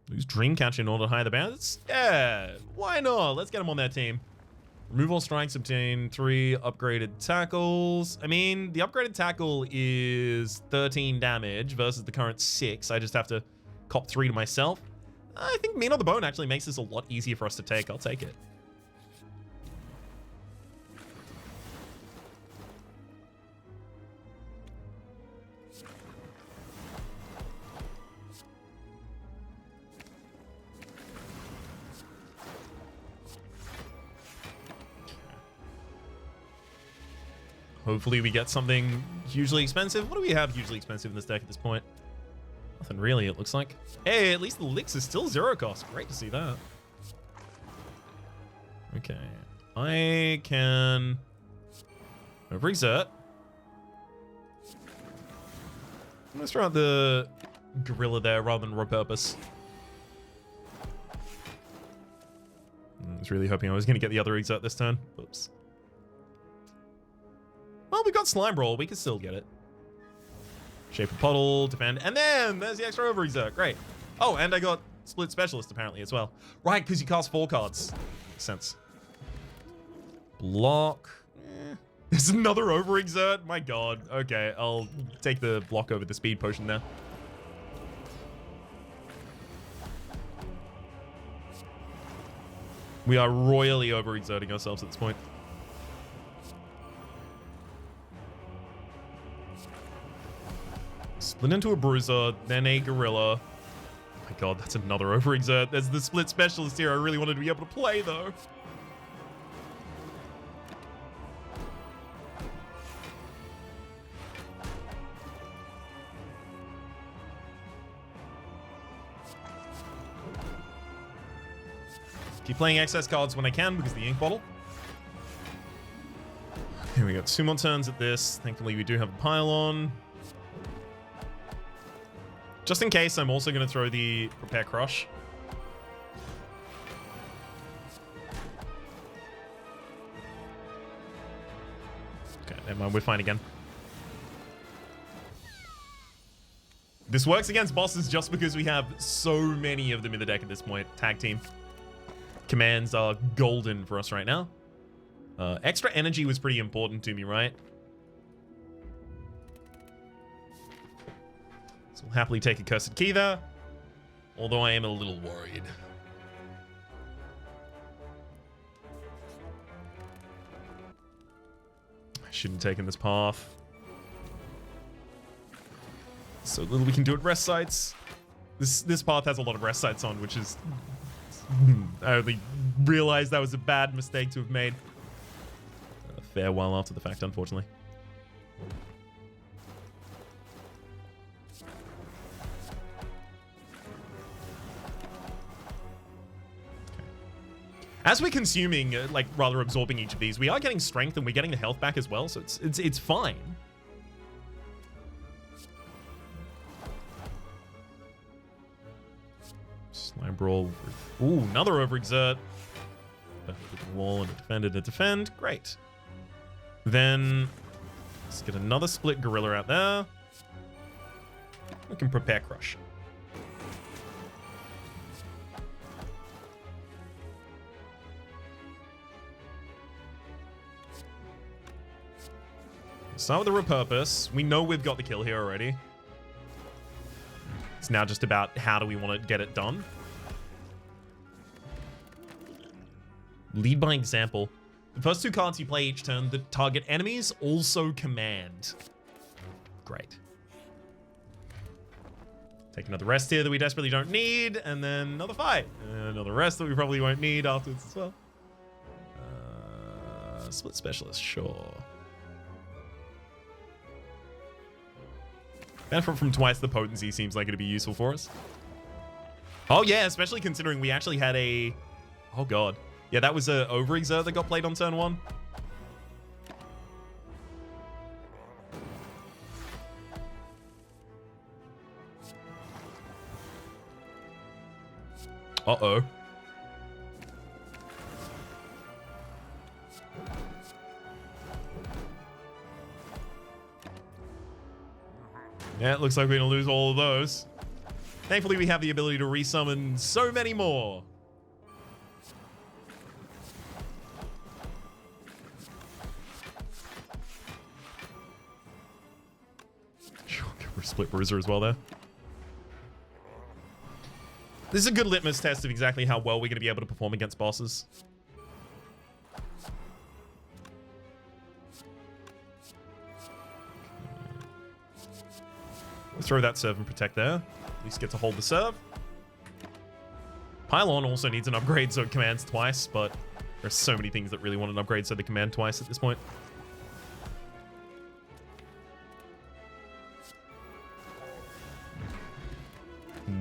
Lose Dreamcatcher in order to hide the bandits? Yeah, why not? Let's get him on that team. Remove all strikes, obtain 3 upgraded tackles. I mean, the upgraded tackle is 13 damage versus the current 6. I just have to cop 3 to myself. I think Meat on the Bone actually makes this a lot easier for us to take. I'll take it. Hopefully we get something hugely expensive. What do we have hugely expensive in this deck at this point? Nothing really, it looks like. Hey, at least the licks is still 0 cost. Great to see that. Okay. I can overexert. Let's try out the gorilla there rather than repurpose. I was really hoping I was going to get the other exert this turn. Whoops. Well, we got Slime Brawl. We can still get it. Shape of Puddle, defend, and then there's the extra overexert. Great. Oh, and I got Split Specialist apparently as well. Right, because you cast 4 cards. Makes sense. Block. There's another overexert. My god. Okay, I'll take the block over the speed potion there. We are royally overexerting ourselves at this point. Split into a bruiser, then a gorilla. Oh my god, that's another overexert. There's the split specialist here. I really wanted to be able to play though. Keep playing excess cards when I can because of the ink bottle. Okay, we got 2 more turns at this. Thankfully, we do have a pylon. Just in case, I'm also going to throw the Prepare Crush. Okay, never mind. We're fine again. This works against bosses just because we have so many of them in the deck at this point. Tag team. Commands are golden for us right now. Extra energy was pretty important to me, right? So we'll happily take a Cursed Key there. Although I am a little worried. I shouldn't have taken this path. So little we can do at rest sites. This path has a lot of rest sites on, which is... I only realized that was a bad mistake to have made. A fair while after the fact, unfortunately. As we're consuming, like rather absorbing each of these, we are getting strength and we're getting the health back as well, so it's fine. Slime Brawl. Ooh, another overexert. Wall and a defend. Great. Then let's get another split gorilla out there. We can Prepare Crush. Start with the repurpose. We know we've got the kill here already. It's now just about how do we want to get it done. Lead by example. The first 2 cards you play each turn, the target enemies also command. Great. Take another rest here that we desperately don't need, and then another fight. Another rest that we probably won't need afterwards as well. Split Specialist, sure. Benefit from twice the potency seems like it'd be useful for us. Oh yeah, especially considering we actually had a... Oh god. Yeah, that was a overexert that got played on turn 1. Uh-oh. Yeah, it looks like we're going to lose all of those. Thankfully, we have the ability to resummon so many more. We're Split Bruiser as well there. This is a good litmus test of exactly how well we're going to be able to perform against bosses. Let's throw that serve and protect there. At least get to hold the serve. Pylon also needs an upgrade so it commands twice, but there's so many things that really want an upgrade so they command twice at this point.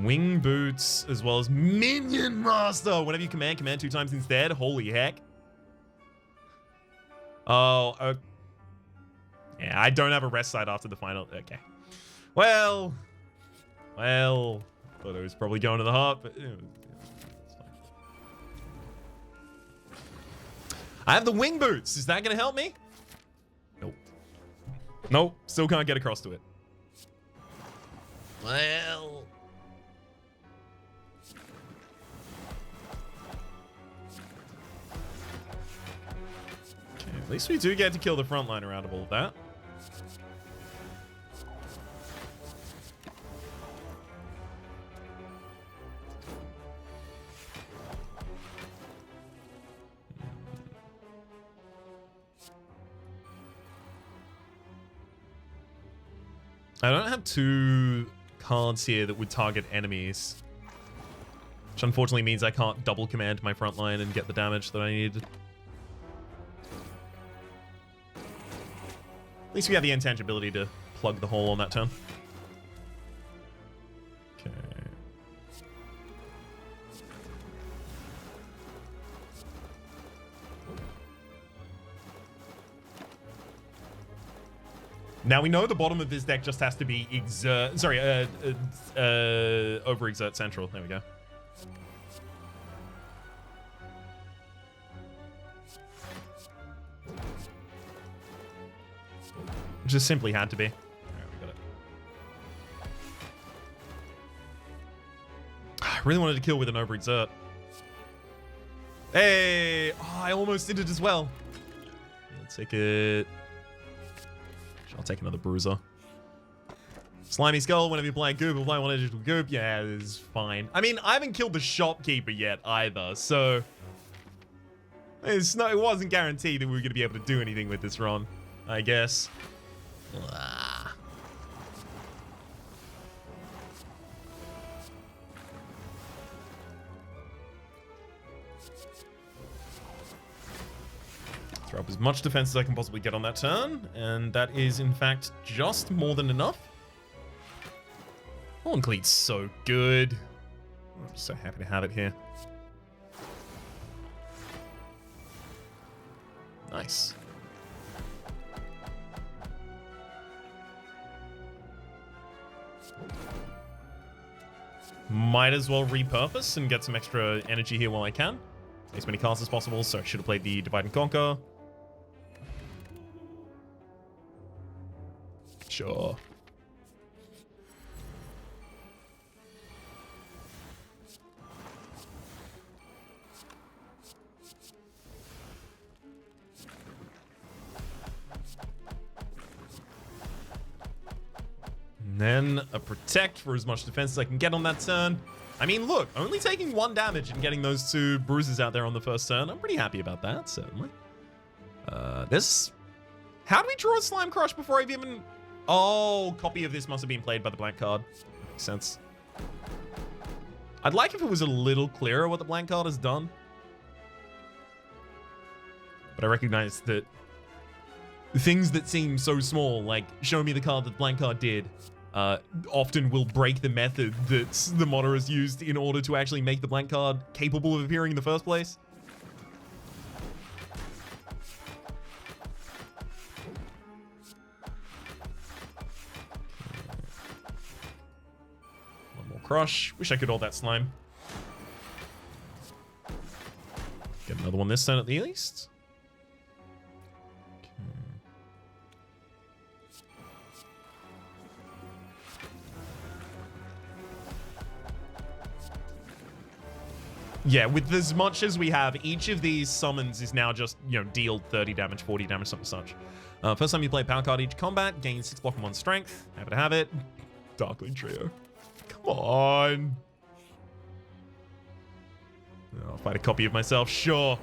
Wing boots as well as minion master. Whenever you command 2 times instead. Holy heck. Oh, yeah, I don't have a rest side after the final. Okay. Well, thought it was probably going to the heart, but I have the wing boots. Is that going to help me? Nope. Nope. Still can't get across to it. Well. Okay, at least we do get to kill the frontliner out of all of that. I don't have 2 cards here that would target enemies, which unfortunately means I can't double command my front line and get the damage that I need. At least we have the intangibility to plug the hole on that turn. Okay. Now we know the bottom of this deck just has to be Over-Exert Central. There we go. Just simply had to be. All right, we got it. I really wanted to kill with an Over-Exert. Hey! Oh, I almost did it as well. Let's take it. I'll take another bruiser. Slimy Skull, whenever you play a goop, apply 1 additional goop. Yeah, it is fine. I mean, I haven't killed the shopkeeper yet either, so it wasn't guaranteed that we were going to be able to do anything with this run, I guess. Throw up as much defense as I can possibly get on that turn, and that is, in fact, just more than enough. Alchyre's so good. I'm so happy to have it here. Nice. Might as well repurpose and get some extra energy here while I can. As many cards as possible, so I should have played the Divide and Conquer. Sure. And then a Protect for as much defense as I can get on that turn. I mean, look, only taking 1 damage and getting those 2 bruises out there on the first turn. I'm pretty happy about that, certainly. How do we draw a Slime Crush before I've even... Oh, copy of this must have been played by the blank card. Makes sense. I'd like if it was a little clearer what the blank card has done. But I recognize that things that seem so small, like show me the card that the blank card did, often will break the method that the modder has used in order to actually make the blank card capable of appearing in the first place. One more crush. Wish I could hold that slime. Get another one this turn at the least. Yeah, with as much as we have, each of these summons is now just, you know, deal 30 damage, 40 damage, something such. First time you play power card each combat, gain 6 block and 1 strength. Happy to have it. Darkglade Trio. Come on. I'll fight a copy of myself, sure.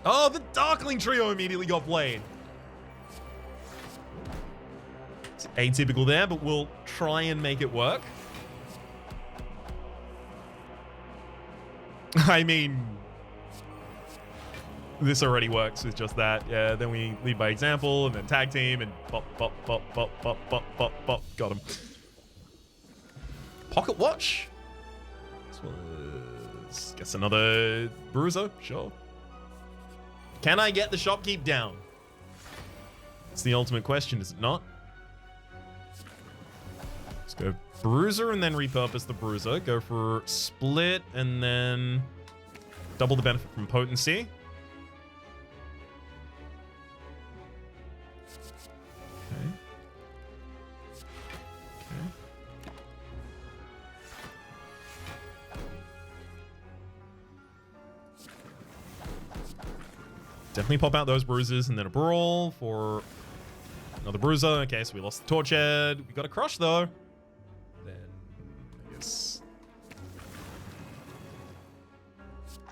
Oh, the Darkling Trio immediately got played. It's atypical there, but we'll try and make it work. I mean, this already works with just that. Yeah, then we lead by example and then tag team and pop, pop, pop, pop, pop, pop, pop, pop. Got him. Pocket watch. This was, guess, another bruiser. Sure. Can I get the shopkeep down? It's the ultimate question, is it not? Let's go bruiser and then repurpose the bruiser. Go for split and then double the benefit from potency. Okay. Okay. Definitely pop out those bruises and then a brawl for another bruiser. Okay, so we lost the torch head. We got a crush though. Then I guess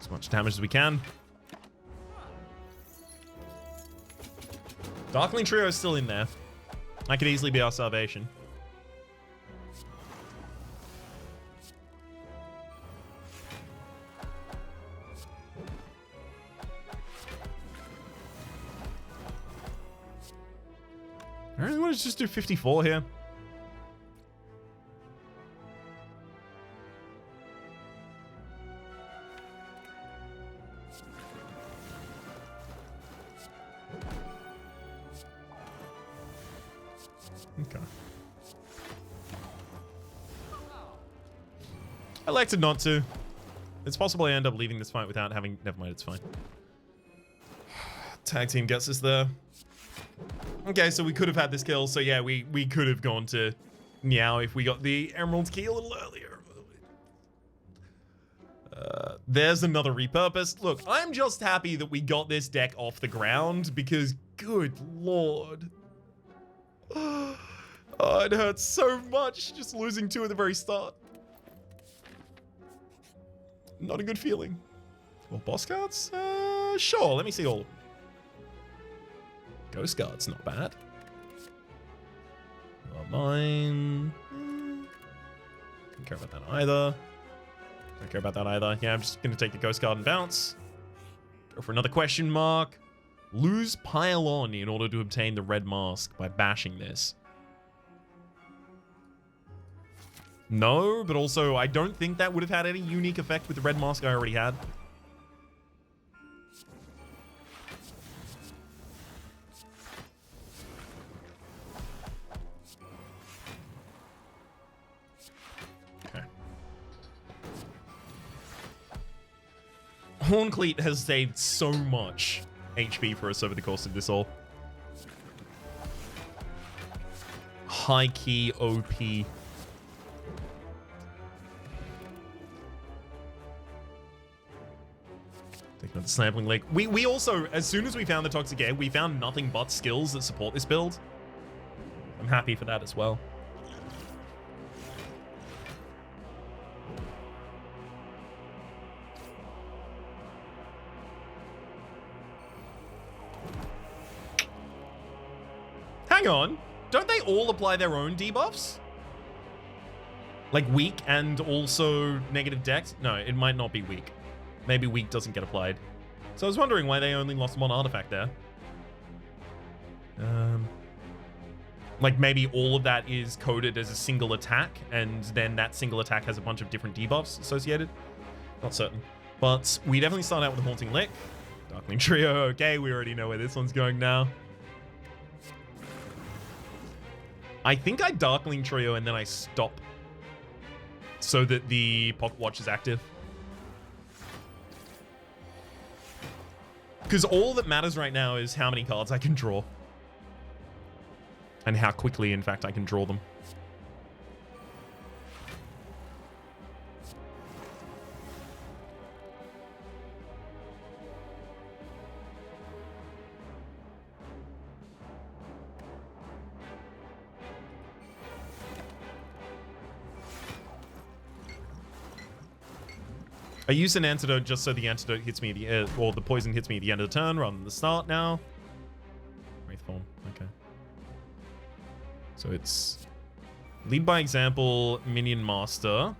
as much damage as we can. Darkling Trio is still in there. That could easily be our salvation. I really want to just do 54 here. Okay. I elected not to. It's possible I end up leaving this fight without having... Never mind, it's fine. Tag team gets us there. Okay, so we could have had this kill. So yeah, we could have gone to Meow if we got the Emerald Key a little earlier. There's another repurpose. Look, I'm just happy that we got this deck off the ground because, good lord. Oh, it hurts so much just losing 2 at the very start. Not a good feeling. Well, boss cards? Sure, let me see all of them. Ghost Guard's not bad. Not mine. Don't care about that either. Don't care about that either. Yeah, I'm just going to take the Ghost Guard and bounce. Go for another question mark. Lose Pile On in order to obtain the red mask by bashing this. No, but also I don't think that would have had any unique effect with the red mask I already had. Horncleat has saved so much HP for us over the course of this all. High key OP. Taking out the sampling lake. We also, as soon as we found the toxic air, we found nothing but skills that support this build. I'm happy for that as well. Hang on, don't they all apply their own debuffs? Like weak and also negative dex? No, it might not be weak. Maybe weak doesn't get applied. So I was wondering why they only lost 1 artifact there. Like maybe all of that is coded as a single attack, and then that single attack has a bunch of different debuffs associated. Not certain. But we definitely start out with a Haunting Lick. Darkling Trio, okay, we already know where this one's going now. I think I Darkling Trio and then I stop so that the Pocket Watch is active. Because all that matters right now is how many cards I can draw. And how quickly, in fact, I can draw them. I use an antidote just so the antidote hits me at the end, or the poison hits me at the end of the turn rather than the start now. Wraithform, okay. So it's lead by example, minion master.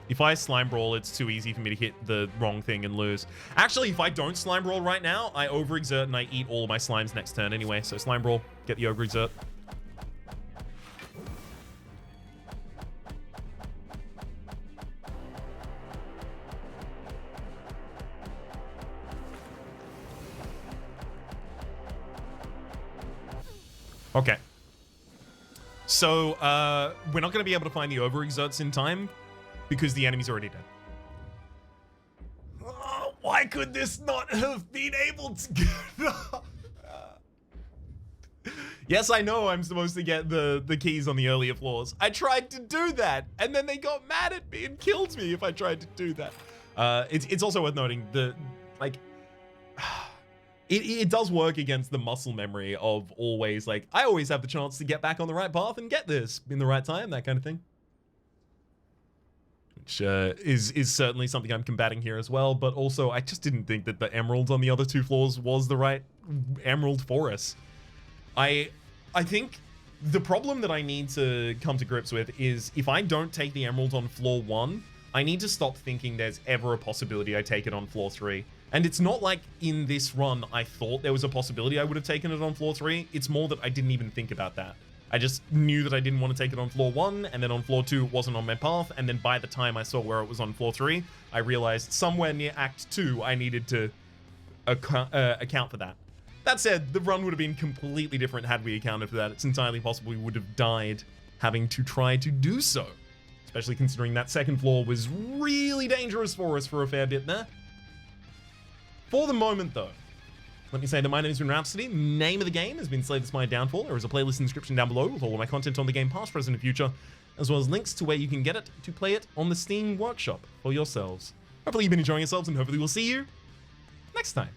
If I slime brawl, it's too easy for me to hit the wrong thing and lose. Actually, if I don't slime brawl right now, I overexert and I eat all of my slimes next turn anyway. So slime brawl, get the overexert. Okay. So, we're not going to be able to find the Over-Exerts in time because the enemy's already dead. Oh, why could this not have been able to... Yes, I know I'm supposed to get the keys on the earlier floors. I tried to do that, and then they got mad at me and killed me if I tried to do that. It's also worth noting that, like, it does work against the muscle memory of always, like, I always have the chance to get back on the right path and get this in the right time, that kind of thing. Which is certainly something I'm combating here as well, but also I just didn't think that the emerald on the other 2 floors was the right emerald for us. I think the problem that I need to come to grips with is if I don't take the emerald on floor 1, I need to stop thinking there's ever a possibility I take it on floor 3. And it's not like in this run I thought there was a possibility I would have taken it on floor 3. It's more that I didn't even think about that. I just knew that I didn't want to take it on floor 1, and then on floor 2 it wasn't on my path, and then by the time I saw where it was on floor 3, I realized somewhere near Act 2 I needed to account for that. That said, the run would have been completely different had we accounted for that. It's entirely possible we would have died having to try to do so. Especially considering that second floor was really dangerous for us for a fair bit there. For the moment, though, let me say that my name has been Rhapsody. Name of the game has been Slay the Spire Downfall. There is a playlist in the description down below with all of my content on the game, past, present, and future, as well as links to where you can get it to play it on the Steam Workshop for yourselves. Hopefully you've been enjoying yourselves, and hopefully we'll see you next time.